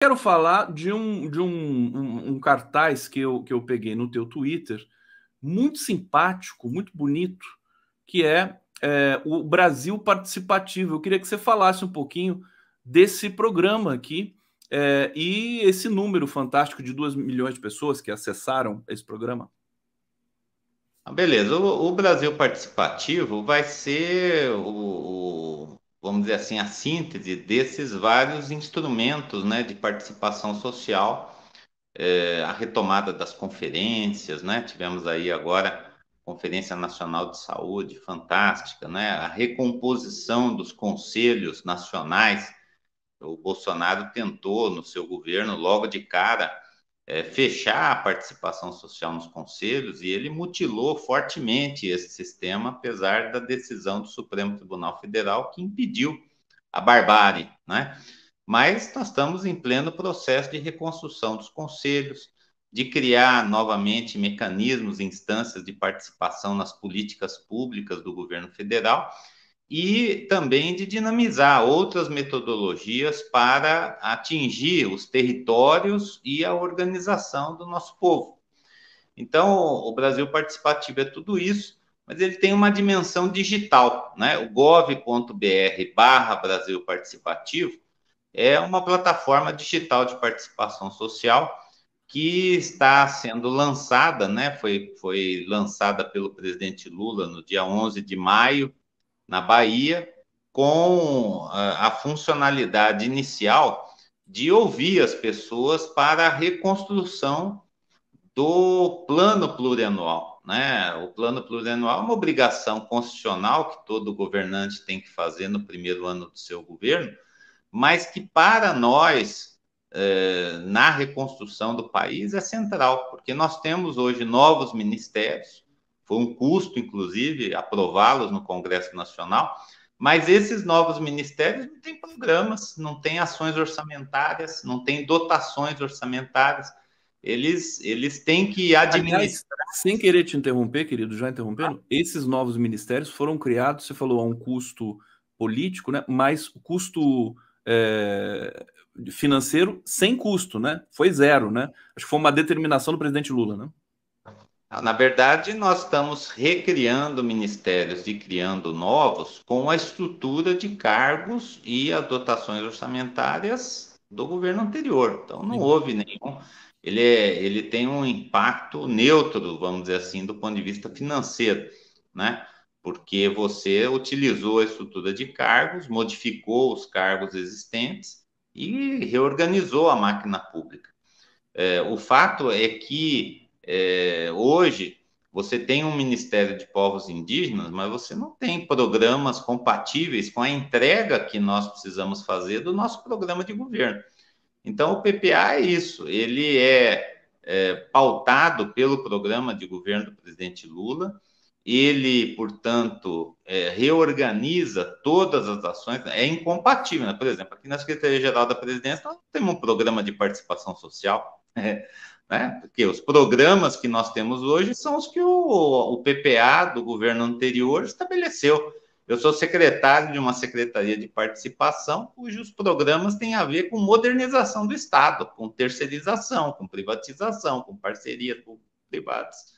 Quero falar de um cartaz que eu peguei no teu Twitter, muito simpático, muito bonito, que é o Brasil Participativo. Eu queria que você falasse um pouquinho desse programa aqui, e esse número fantástico de 2 milhões de pessoas que acessaram esse programa. Beleza, o Brasil Participativo vai ser vamos dizer assim, a síntese desses vários instrumentos, né, de participação social, a retomada das conferências, né, tivemos aí agora a Conferência Nacional de Saúde, fantástica, né, a recomposição dos conselhos nacionais. O Bolsonaro tentou, no seu governo, logo de cara, fechar a participação social nos conselhos, e ele mutilou fortemente esse sistema, apesar da decisão do Supremo Tribunal Federal que impediu a barbárie, né? Mas nós estamos em pleno processo de reconstrução dos conselhos, de criar novamente mecanismos e instâncias de participação nas políticas públicas do governo federal, e também de dinamizar outras metodologias para atingir os territórios e a organização do nosso povo. Então, o Brasil Participativo é tudo isso, mas ele tem uma dimensão digital, né? O gov.br/Brasil Participativo é uma plataforma digital de participação social que está sendo lançada, né? Foi lançada pelo presidente Lula no dia 11 de maio, na Bahia, com a funcionalidade inicial de ouvir as pessoas para a reconstrução do plano plurianual. Né? O plano plurianual é uma obrigação constitucional que todo governante tem que fazer no primeiro ano do seu governo, mas que para nós, na reconstrução do país, é central, porque nós temos hoje novos ministérios, foi um custo, inclusive, aprová-los no Congresso Nacional, mas esses novos ministérios não têm programas, não têm ações orçamentárias, não têm dotações orçamentárias, eles têm que Aliás, administrar. sem querer te interromper, querido, já interrompendo, esses novos ministérios foram criados, você falou, a um custo político, né? Mas o custo é, financeiro sem custo, né? Foi zero, né? Acho que foi uma determinação do presidente Lula, né? Na verdade, nós estamos recriando ministérios e criando novos com a estrutura de cargos e as dotações orçamentárias do governo anterior. Então, não Sim. houve nenhum. Ele tem um impacto neutro, vamos dizer assim, do ponto de vista financeiro, né? Porque você utilizou a estrutura de cargos, modificou os cargos existentes e reorganizou a máquina pública. O fato é que hoje você tem um Ministério de Povos Indígenas, mas você não tem programas compatíveis com a entrega que nós precisamos fazer do nosso programa de governo. Então, o PPA é isso, ele é pautado pelo programa de governo do presidente Lula, ele, portanto, reorganiza todas as ações, é incompatível, né? Por exemplo, aqui na Secretaria-Geral da Presidência nós temos um programa de participação social, né? Porque os programas que nós temos hoje são os que o PPA do governo anterior estabeleceu. Eu sou secretário de uma secretaria de participação, cujos programas têm a ver com modernização do Estado, com terceirização, com privatização, com parcerias privadas.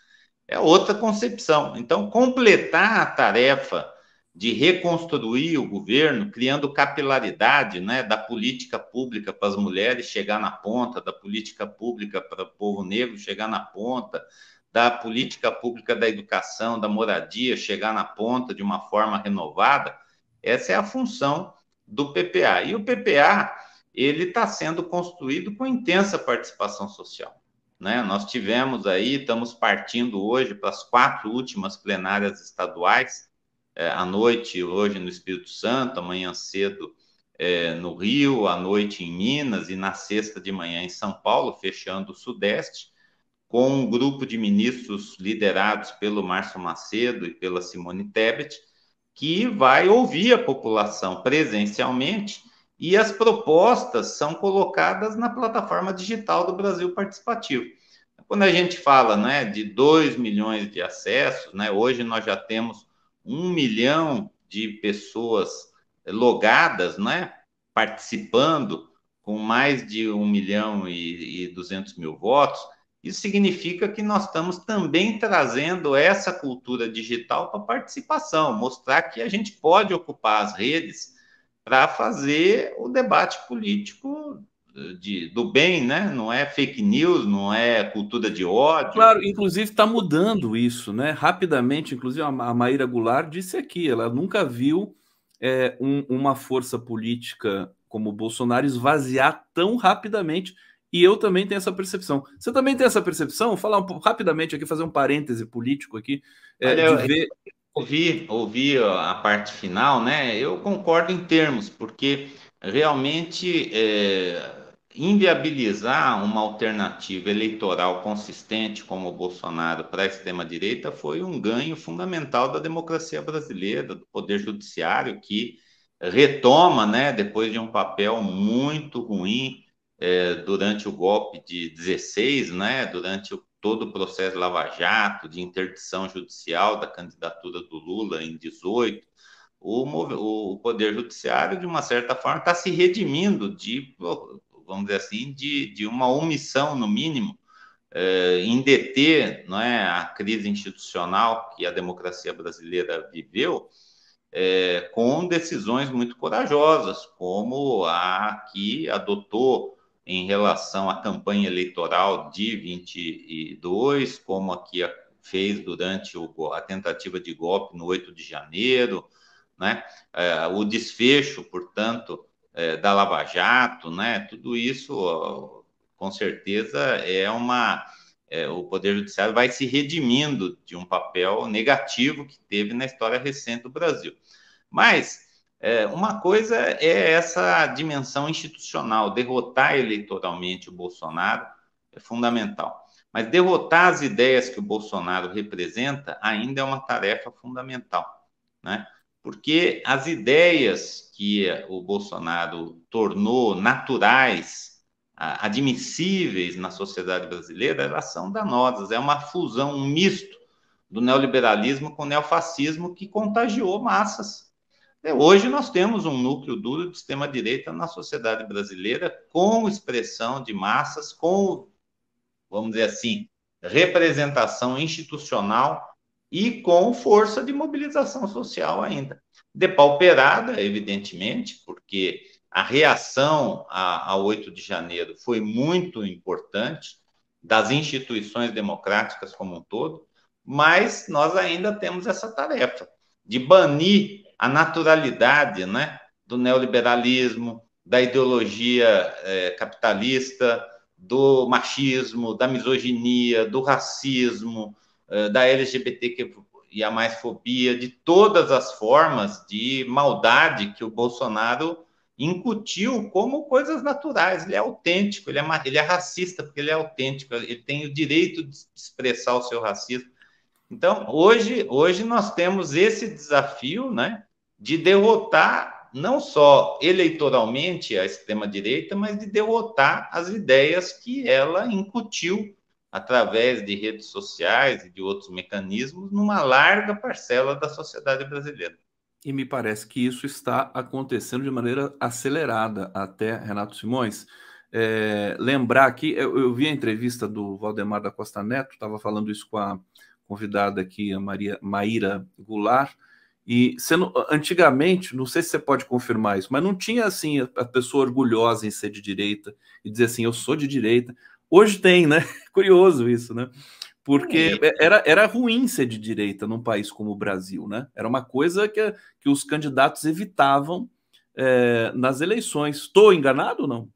É outra concepção. Então, completar a tarefa de reconstruir o governo, criando capilaridade, né, da política pública para as mulheres chegar na ponta, da política pública para o povo negro chegar na ponta, da política pública da educação, da moradia chegar na ponta de uma forma renovada. Essa é a função do PPA. E o PPA ele está sendo construído com intensa participação social. Né? Nós tivemos aí, estamos partindo hoje para as 4 últimas plenárias estaduais, à noite hoje no Espírito Santo, amanhã cedo no Rio, à noite em Minas e na sexta de manhã em São Paulo, fechando o Sudeste, com um grupo de ministros liderados pelo Márcio Macedo e pela Simone Tebet, que vai ouvir a população presencialmente, e as propostas são colocadas na plataforma digital do Brasil Participativo. Quando a gente fala, né, de 2 milhões de acessos, né, hoje nós já temos 1 milhão de pessoas logadas, né, participando com mais de 1.200.000 votos, isso significa que nós estamos também trazendo essa cultura digital para participação, mostrar que a gente pode ocupar as redes para fazer o debate político do bem, né? Não é fake news, não é cultura de ódio. Claro, inclusive está mudando isso, né? Rapidamente, inclusive a Maíra Goulart disse aqui, ela nunca viu uma força política como o Bolsonaro esvaziar tão rapidamente, e eu também tenho essa percepção. Você também tem essa percepção? Falar rapidamente aqui, fazer um parêntese político aqui, de ver. Ouvi a parte final, né? Eu concordo em termos, porque realmente inviabilizar uma alternativa eleitoral consistente como o Bolsonaro para a extrema-direita foi um ganho fundamental da democracia brasileira, do Poder Judiciário, que retoma, né, depois de um papel muito ruim durante o golpe de 16, né, durante todo o processo Lava Jato, de interdição judicial da candidatura do Lula em 18, o Poder Judiciário, de uma certa forma, está se redimindo de, vamos dizer assim, de uma omissão, no mínimo, em deter, não é, a crise institucional que a democracia brasileira viveu, com decisões muito corajosas, como a que adotou em relação à campanha eleitoral de 22, como a que fez durante a tentativa de golpe no 8 de janeiro, né? O desfecho, portanto, da Lava Jato, né? Tudo isso, com certeza, o Poder Judiciário vai se redimindo de um papel negativo que teve na história recente do Brasil. Mas uma coisa é essa dimensão institucional, derrotar eleitoralmente o Bolsonaro é fundamental. Mas derrotar as ideias que o Bolsonaro representa ainda é uma tarefa fundamental, né? Porque as ideias que o Bolsonaro tornou naturais, admissíveis na sociedade brasileira, elas são danosas. É uma fusão, um misto do neoliberalismo com o neofascismo que contagiou massas. Hoje nós temos um núcleo duro de extrema-direita na sociedade brasileira, com expressão de massas, com, vamos dizer assim, representação institucional e com força de mobilização social ainda. Depauperada, evidentemente, porque a reação ao 8 de janeiro foi muito importante, das instituições democráticas como um todo, mas nós ainda temos essa tarefa de banir a naturalidade, né, do neoliberalismo, da ideologia capitalista, do machismo, da misoginia, do racismo, da LGBT e a mais fobia, de todas as formas de maldade que o Bolsonaro incutiu como coisas naturais. Ele é autêntico, ele é racista porque ele é autêntico, ele tem o direito de expressar o seu racismo. Então, hoje nós temos esse desafio, né, de derrotar não só eleitoralmente a extrema-direita, mas de derrotar as ideias que ela incutiu através de redes sociais e de outros mecanismos numa larga parcela da sociedade brasileira. E me parece que isso está acontecendo de maneira acelerada até, Renato Simões. Lembrar aqui, eu vi a entrevista do Valdemar da Costa Neto, estava falando isso com a convidada aqui, a Maíra Goulart, e antigamente, não sei se você pode confirmar isso, mas não tinha assim a pessoa orgulhosa em ser de direita e dizer assim, eu sou de direita. Hoje tem, né? Curioso isso, né? Porque era ruim ser de direita num país como o Brasil, né? Era uma coisa que os candidatos evitavam nas eleições. Estou enganado ou não?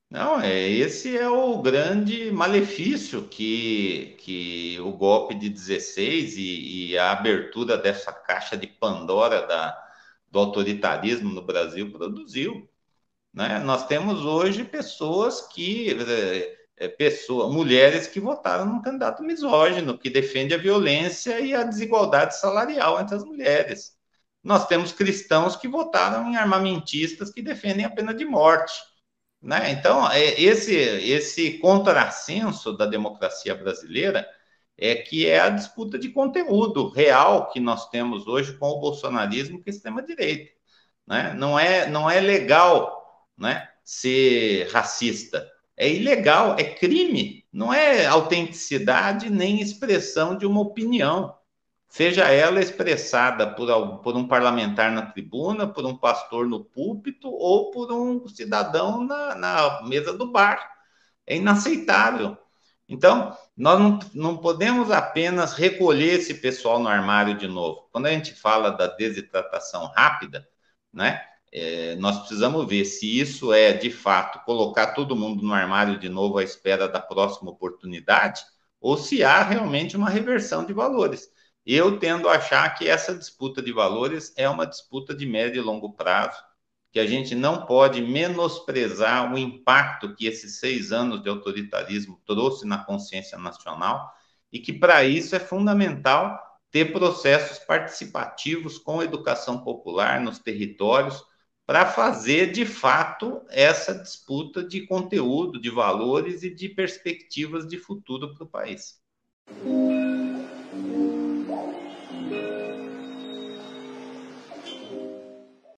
Não, esse é o grande malefício que o golpe de 16 e a abertura dessa caixa de Pandora do autoritarismo no Brasil produziu, né? Nós temos hoje mulheres que votaram num candidato misógino, que defende a violência e a desigualdade salarial entre as mulheres. Nós temos cristãos que votaram em armamentistas que defendem a pena de morte, né? Então, esse contrassenso da democracia brasileira que é a disputa de conteúdo real que nós temos hoje com o bolsonarismo e com a extrema-direita, né? Não é legal, né, ser racista. É ilegal, é crime, não é autenticidade nem expressão de uma opinião, seja ela expressada por um parlamentar na tribuna, por um pastor no púlpito ou por um cidadão na mesa do bar. É inaceitável. Então, nós não podemos apenas recolher esse pessoal no armário de novo. Quando a gente fala da desidratação rápida, né, nós precisamos ver se isso é, de fato, colocar todo mundo no armário de novo à espera da próxima oportunidade, ou se há realmente uma reversão de valores. Eu tendo a achar que essa disputa de valores é uma disputa de médio e longo prazo, que a gente não pode menosprezar o impacto que esses 6 anos de autoritarismo trouxe na consciência nacional e que, para isso, é fundamental ter processos participativos com educação popular nos territórios para fazer, de fato, essa disputa de conteúdo, de valores e de perspectivas de futuro para o país.